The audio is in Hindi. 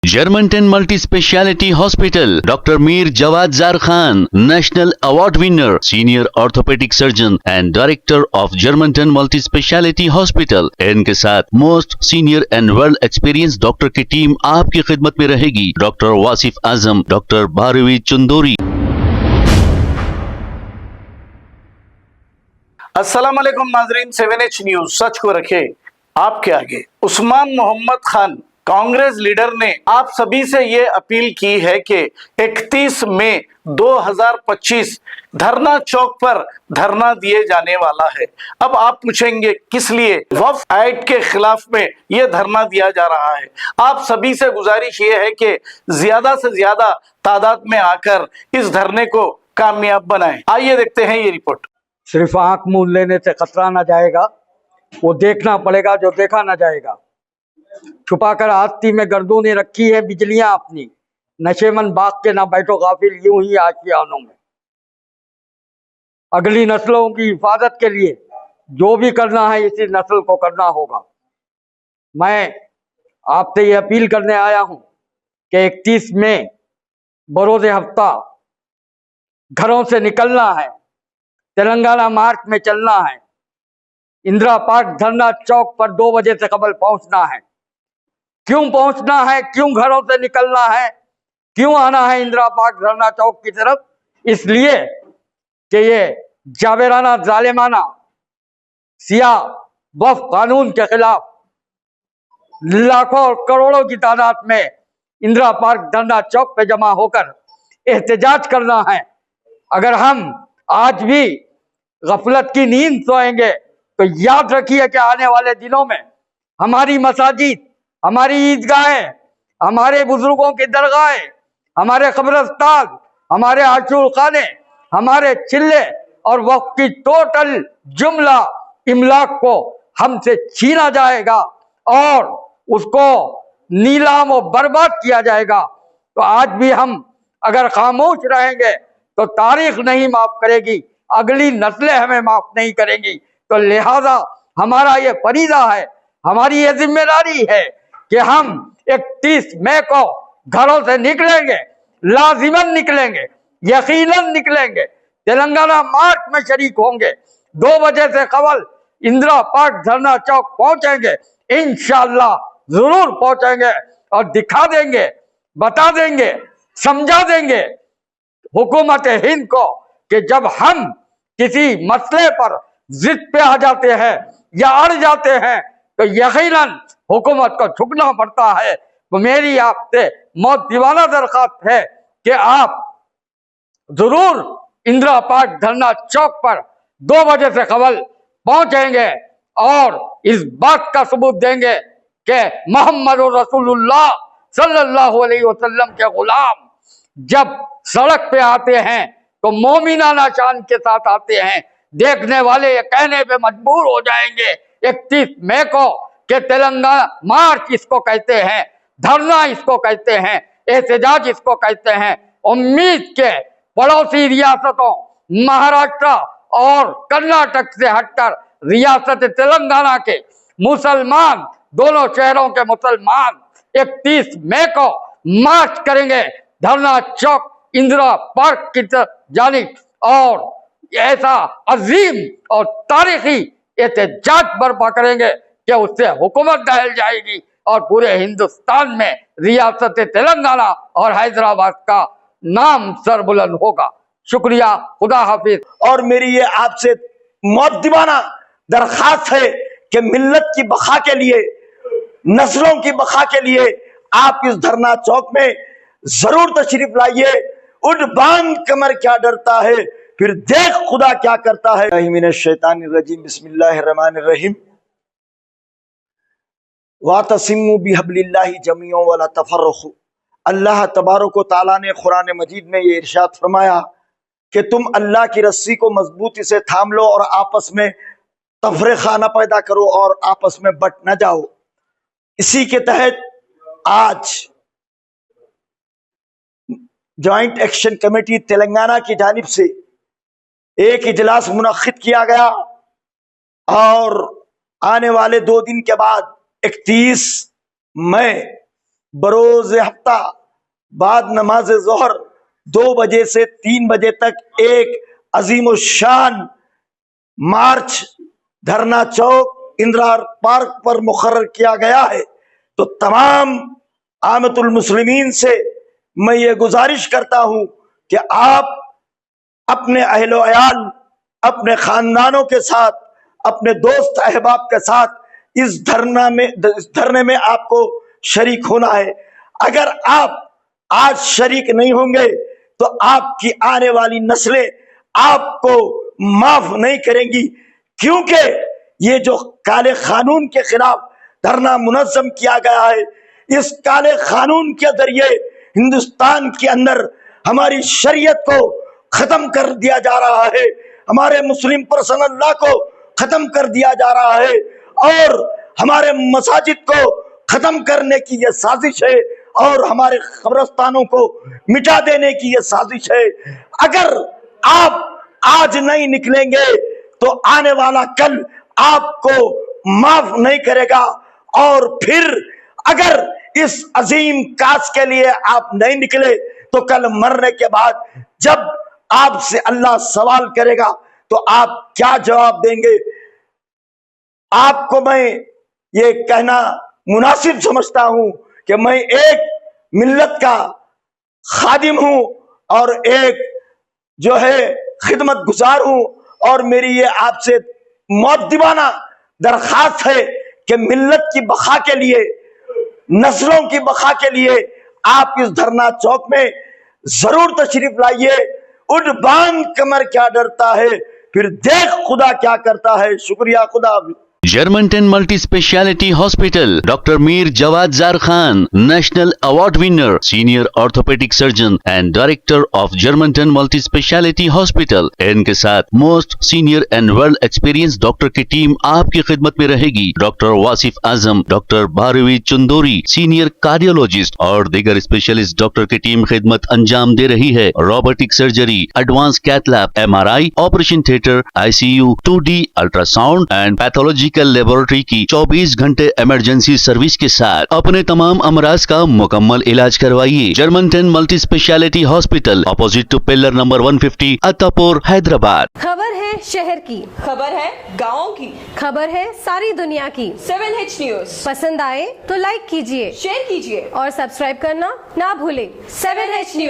Germanton multi speciality hospital, doctor Mir Jawad Zar Khan, national award winner, senior orthopaedic surgeon and director of Germanten multi speciality hospital. इनके साथ most senior and well experience doctor की टीम आपकी खिदमत में रहेगी। Doctor Wasif Azam, doctor Bharvi Chandori. अस्सलाम वालेकुम नाजरीन, 7H न्यूज सच को रखे आपके आगे। उस्मान मोहम्मद खान कांग्रेस लीडर ने आप सभी से ये अपील की है कि 31 मई 2025 धरना चौक पर धरना दिए जाने वाला है। अब आप पूछेंगे किस लिए वक्फ एक्ट के खिलाफ में यह धरना दिया जा रहा है। आप सभी से गुजारिश ये है कि ज्यादा से ज्यादा तादाद में आकर इस धरने को कामयाब बनाएं। आइए देखते हैं ये रिपोर्ट। सिर्फ आंख मूंद लेने से खतरा ना जाएगा, वो देखना पड़ेगा जो देखा ना जाएगा। छुपाकर आस्ती में गर्दूने रखी है बिजलियां अपनी, नशेमन बाग के ना बैठो गाफिल यूं ही आशियानों में। अगली नस्लों की हिफाजत के लिए जो भी करना है इसी नस्ल को करना होगा। मैं आपसे ये अपील करने आया हूं कि 31 मई बरोज़ हफ्ता घरों से निकलना है, तेलंगाना मार्च में चलना है, इंदिरा पार्क धरना चौक पर 2 बजे से कबल पहुंचना है। क्यों पहुंचना है, क्यों घरों से निकलना है, क्यों आना है इंदिरा पार्क धरना चौक की तरफ? इसलिए कि ये जावेराना जालिमाना सिया वक्फ कानून के खिलाफ लाखों और करोड़ों की तादाद में इंदिरा पार्क धरना चौक पे जमा होकर एहतजाज करना है। अगर हम आज भी गफलत की नींद सोएंगे तो याद रखिए कि आने वाले दिनों में हमारी मसाजिद, हमारी ईदगाहें, हमारे बुजुर्गों की दरगाहें, हमारे कब्रिस्तान, हमारे आशूर खाने, हमारे चिल्ले और वक्फ की टोटल जुमला इमलाक को हमसे छीना जाएगा और उसको नीलाम और बर्बाद किया जाएगा। तो आज भी हम अगर खामोश रहेंगे तो तारीख नहीं माफ करेगी, अगली नस्लें हमें माफ नहीं करेंगी। तो लिहाजा हमारा ये फरीजा है, हमारी ये जिम्मेदारी है कि हम 31 मई को घरों से निकलेंगे, लाजिमन निकलेंगे, यकीनन निकलेंगे, तेलंगाना मार्च में शरीक होंगे, 2 बजे से कबल इंदिरा पार्क धरना चौक पहुंचेंगे, इंशाअल्लाह जरूर पहुंचेंगे और दिखा देंगे, बता देंगे, समझा देंगे हुकूमत हिंद को कि जब हम किसी मसले पर जिद पे आ जाते हैं या अड़ जाते हैं तो यकीनन हुकूमत को झुकना पड़ता है। तो मेरी आपसे मौत दीवाना दरखास्त है कि आप जरूर इंदिरा पार्क धरना चौक पर 2 बजे से कबल पहुंचेंगे और इस बात का सबूत देंगे कि मोहम्मद रसूलुल्लाह सल्लल्लाहु अलैहि वसल्लम के गुलाम जब सड़क पे आते हैं तो मोमिनाना शान के साथ आते हैं। देखने वाले ये कहने पे मजबूर हो जाएंगे 31 मई को कि तेलंगाना मार्च इसको कहते हैं, धरना इसको कहते हैं, एहतजाज इसको कहते हैं। उम्मीद के पड़ोसी रियासतों महाराष्ट्र और कर्नाटक से हटकर रियासत तेलंगाना के मुसलमान, दोनों शहरों के मुसलमान 31 मई को मार्च करेंगे धरना चौक इंदिरा पार्क की जानिब और ऐसा अजीम और तारीखी एहतजाज बर्पा करेंगे कि उससे हुकूमत दहल जाएगी और पूरे हिंदुस्तान में रियासत तेलंगाना और हैदराबाद का नाम सरबुलंद होगा। शुक्रिया, खुदा हाफिज। और मेरी ये आपसे मौत दीवाना दरखास्त है कि मिल्लत की बखा के लिए, नस्लों की बखा के लिए आप इस धरना चौक में जरूर तशरीफ लाइए। उठ बांध कमर क्या डरता है, फिर देख खुदा क्या करता है। मिनश्शैतानिर्रजीम, बिस्मिल्लाहिर्रहमानिर्रहीम। वातसिमू बिहब्लिल्लाहि जमीअन वला तफर्रखू। अल्लाह तबारक व तआला ने कुरान मजीद में ये इरशाद फरमाया कि तुम अल्लाह की रस्सी को मजबूती से थाम लो और आपस में तफरीका न पैदा करो और आपस में बट न जाओ। इसी के तहत आज ज्वाइंट एक्शन कमेटी तेलंगाना की जानिब से एक इजलास मुनक्किद किया गया और आने वाले 2 दिन के बाद 31 मई बरोज हफ्ता बाद नमाज जोहर 2 बजे से 3 बजे तक एक अजीम शान मार्च धरना चौक इंदिरा पार्क पर मुकर्रर किया गया है। तो तमाम आमतुल मुस्लिमीन से मैं ये गुजारिश करता हूं कि आप अपने अहलो अयाल, अपने खानदानों के साथ, अपने दोस्त अहबाब के साथ इस धरने में आपको शरीक होना है। अगर आप आज शरीक नहीं होंगे तो आपकी आने वाली नस्लें आपको माफ नहीं करेंगी, क्योंकि ये जो काले कानून के खिलाफ धरना मुनज़्ज़म किया गया है, इस काले कानून के जरिए हिंदुस्तान के अंदर हमारी शरीयत को खत्म कर दिया जा रहा है, हमारे मुस्लिम पर्सनल लॉ को खत्म कर दिया जा रहा है और हमारे मसाजिद को खत्म करने की यह साजिश है और हमारे कब्रिस्तानों को मिटा देने की यह साजिश है। अगर आप आज नहीं निकलेंगे तो आने वाला कल आपको माफ नहीं करेगा, और फिर अगर इस अजीम काज के लिए आप नहीं निकले तो कल मरने के बाद जब आपसे अल्लाह सवाल करेगा तो आप क्या जवाब देंगे। आपको मैं ये कहना मुनासिब समझता हूं कि मैं एक मिल्लत का खादिम हूं और एक जो है खिदमत गुजार हूं, और मेरी ये आपसे मुअद्दिबाना दरखास्त है कि मिल्लत की बका के लिए, नस्लों की बका के लिए आप इस धरना चौक में जरूर तशरीफ लाइए। उठ बांध कमर क्या डरता है, फिर देख खुदा क्या करता है। शुक्रिया, खुदा हाफिज़। Germantown Multi Speciality Hospital, Dr. Mir Jawad Zar Khan, National Award winner, Senior Orthopedic Surgeon and Director of Germantown Multi Speciality Hospital। इनके साथ most senior and world experience doctor की टीम आपकी खिदमत में रहेगी। Doctor Wasif Azam, doctor Bharvi Chandori, senior cardiologist और दीगर स्पेशलिस्ट डॉक्टर की टीम खिदमत अंजाम दे रही है। Robotic surgery, advance cath lab, MRI, operation theatre, ICU, 2D ultrasound and pathology laboratory की 24 घंटे इमरजेंसी सर्विस के साथ अपने तमाम अमराज का मुकम्मल इलाज करवाइए। Germanten multi speciality hospital, opposite to pillar number 150, Attapur, Hyderabad. खबर है शहर की, खबर है गाँव की, खबर है सारी दुनिया की। 7H न्यूज पसंद आए तो लाइक कीजिए, शेयर कीजिए और सब्सक्राइब करना ना भूले। 7H news.